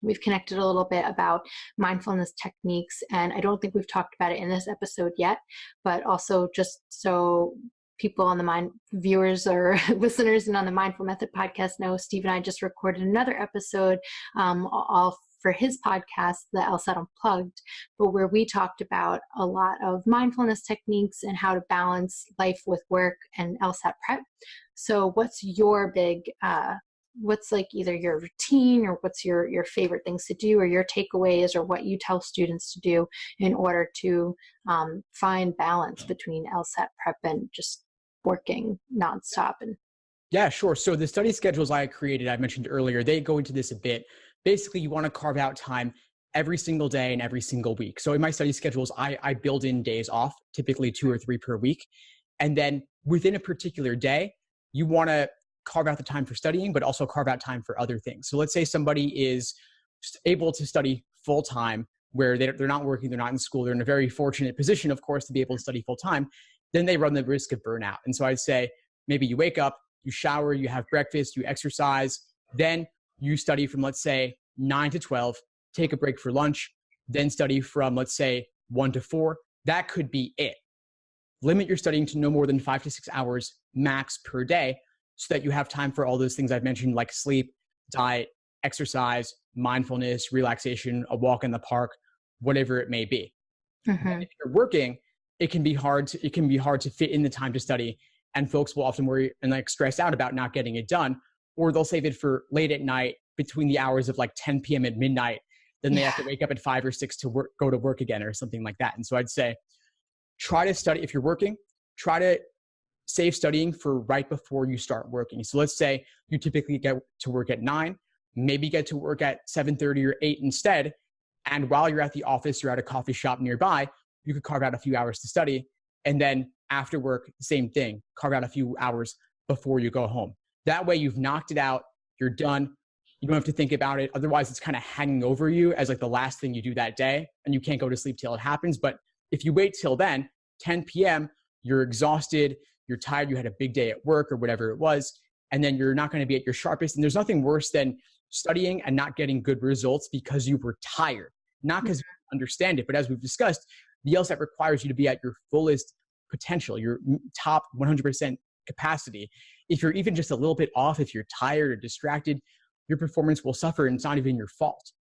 we've connected a little bit about mindfulness techniques, and I don't think we've talked about it in this episode yet, but also just so people on the viewers or listeners and on the Mindful Method podcast know, Steve and I just recorded another episode, all for his podcast, the LSAT Unplugged, but where we talked about a lot of mindfulness techniques and how to balance life with work and LSAT prep. So what's your big, what's like either your routine or what's your favorite things to do or your takeaways or what you tell students to do in order to find balance between LSAT prep and just working nonstop? And yeah, sure. So the study schedules I created, I mentioned earlier, they go into this a bit. Basically, you want to carve out time every single day and every single week. So in my study schedules, I build in days off, typically 2 or 3 per week. And then within a particular day, you want to carve out the time for studying, but also carve out time for other things. So let's say somebody is able to study full time, where they're not working, they're not in school, they're in a very fortunate position, of course, to be able to study full time. Then they run the risk of burnout. And so I'd say maybe you wake up, you shower, you have breakfast, you exercise, then you study from, let's say, 9 to 12, take a break for lunch, then study from, let's say, 1 to 4. That could be it. Limit your studying to no more than 5 to 6 hours max per day so that you have time for all those things I've mentioned, like sleep, diet, exercise, mindfulness, relaxation, a walk in the park, whatever it may be. Mm-hmm. If you're working, it can be hard to fit in the time to study, and folks will often worry and stress out about not getting it done, or they'll save it for late at night between the hours of 10 p.m. and midnight. Then they have to wake up at 5 or 6 to go to work again or something like that. And so I'd say, try to study. If you're working, try to save studying for right before you start working. So let's say you typically get to work at 9, maybe get to work at 7:30 or 8 instead. And while you're at the office or at a coffee shop nearby, you could carve out a few hours to study. And then after work, same thing, carve out a few hours before you go home. That way you've knocked it out, you're done. You don't have to think about it. Otherwise, it's kind of hanging over you as the last thing you do that day, and you can't go to sleep till it happens. But if you wait till then, 10 p.m., you're exhausted, you're tired, you had a big day at work or whatever it was, and then you're not going to be at your sharpest. And there's nothing worse than studying and not getting good results because you were tired, not because you understand it. But as we've discussed, the LSAT requires you to be at your fullest potential, your top 100% capacity. If you're even just a little bit off, if you're tired or distracted, your performance will suffer, and it's not even your fault.